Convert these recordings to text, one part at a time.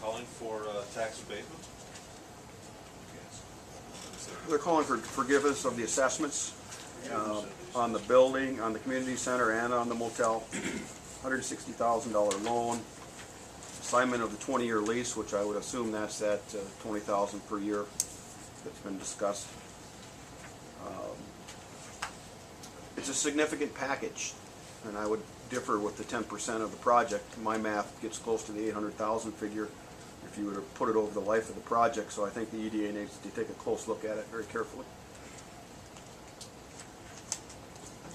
calling for tax abatement? They're calling for forgiveness of the assessments on the building, on the community center, and on the motel. $160,000 loan. Assignment of the 20-year lease, which I would assume that's that $20,000 per year that's been discussed. It's a significant package, and I would differ with the 10% of the project. My math gets close to the $800,000 figure if you were to put it over the life of the project, so I think the EDA needs to take a close look at it very carefully.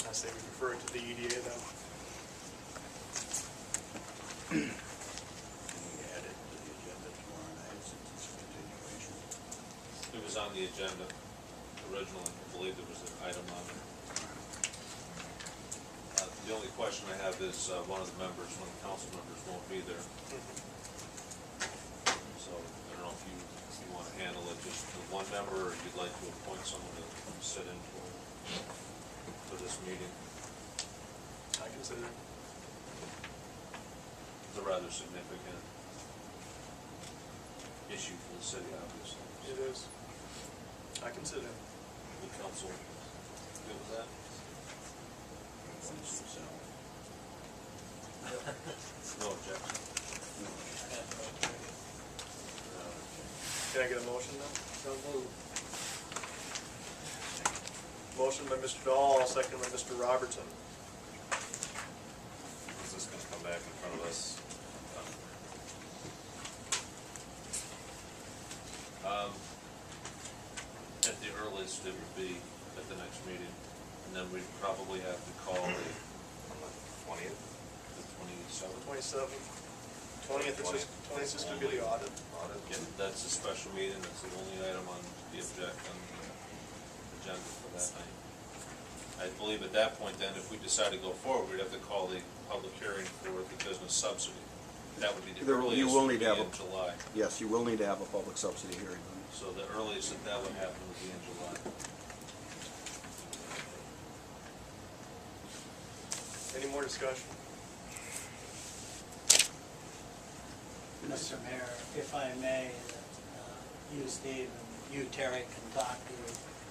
I say we refer it to the EDA then. Can we add it to the agenda tomorrow night since it's a continuation? It was on the agenda originally. I believe there was an item on it. The only question I have is one of the members, one of the council members won't be there. So I don't know if you want to handle it just with one member, or if you'd like to appoint someone to sit in for this meeting. I consider it. It's a rather significant issue for the city, obviously. It is. I consider it. The council good with that? No objection. Can I get a motion now? So moved. Motion by Mr. Dahl, second by Mr. Robertson. Is this going to come back in front of us? At the earliest, it would be at the next meeting, and then we'd probably have to call the 20th, the 27th. 27th. 20th is just, 20th is to be the audit. Again, that's a special meeting, that's the only item on the agenda for that night. I believe at that point then, if we decide to go forward, we'd have to call the public hearing for the business subsidy. That would be the earliest. You will need to have in July. Yes, you will need to have a public subsidy hearing on this. So the earliest that would happen would be in July. Any more discussion? Mr. Mayor, if I may, you, Steve, and you, Terry, can talk to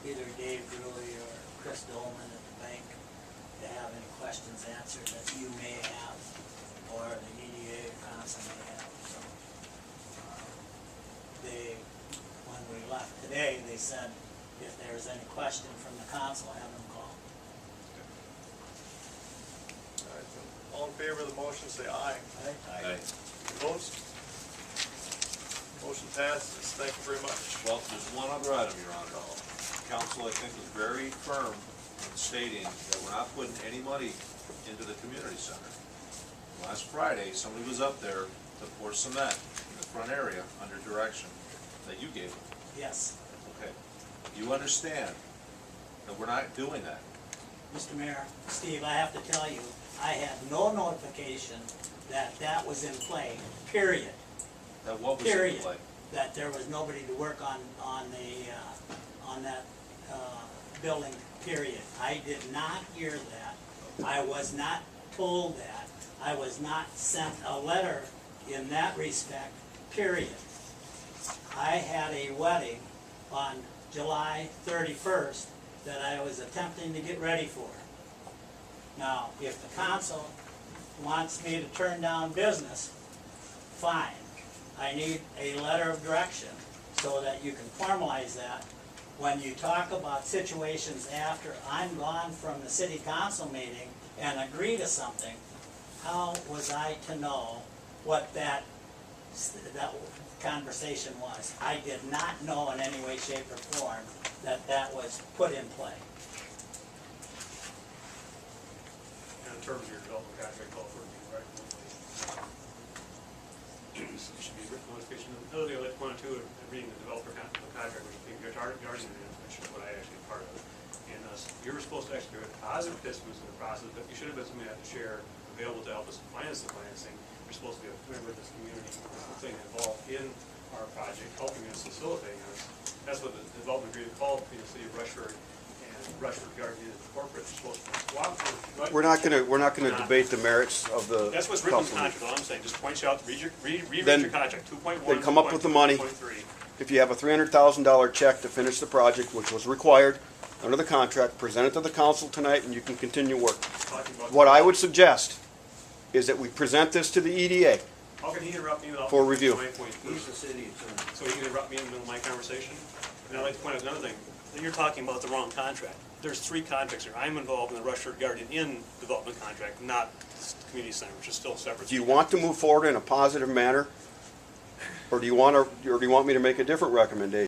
either Dave Drewley or Chris Dolman at the bank to have any questions answered that you may have, or the EDA council may have. So, when we left today, they said if there's any question from the council, have them call. All right, then. All in favor of the motion, say aye. Aye. Opposed? Motion passes. Thank you very much. Well, there's one other item, Your Honor. Council, I think, was very firm in stating that we're not putting any money into the community center. Last Friday, somebody was up there to pour cement in the front area under direction that you gave them. Yes. Okay. You understand that we're not doing that. Mr. Mayor, Steve, I have to tell you, I had no notification that that was in play, period. That what was in Period. play? That there was nobody to work on that building, period. I did not hear that. I was not told that. I was not sent a letter in that respect, period. I had a wedding on July 31st that I was attempting to get ready for. Now, if the council wants me to turn down business, fine. I need a letter of direction so that you can formalize that. When you talk about situations after I'm gone from the city council meeting and agree to something, how was I to know what that conversation was? I did not know in any way, shape, or form that that was put in play. And in terms of your development contract, call for review, right? It should be written notification of the ability, like 1 and 2, reading the developer contract, which you're already which is what I actually am part of. And you were supposed to actually be a positive participants in the process, but you should have been somebody that had to share, available to help us finance the financing. You're supposed to be a member of this community thing involved in our project, helping us, facilitating us. That's what the development agreement called between the city of Rushford and Rushford Garden is corporate, it's supposed to cooperate. We're not gonna debate the merits of the That's what's written in the council. contract, all I'm saying, just point you out, reread Then- your contract, 2.1, then come up with the money. 2.3. If you have a $300,000 check to finish the project, which was required under the contract, present it to the council tonight and you can continue work. Talking about- What I would suggest is that we present this to the EDA. How can he interrupt me without? For review. my point? He's the city attorney. So he can interrupt me in the middle of my conversation? And I'd like to point out another thing, you're talking about the wrong contract. There's 3 contracts here. I'm involved in the Rushford Garden Inn development contract, not the community center, which is still separate. Do you want to move forward in a positive manner? Or do you want me to make a different recommendation?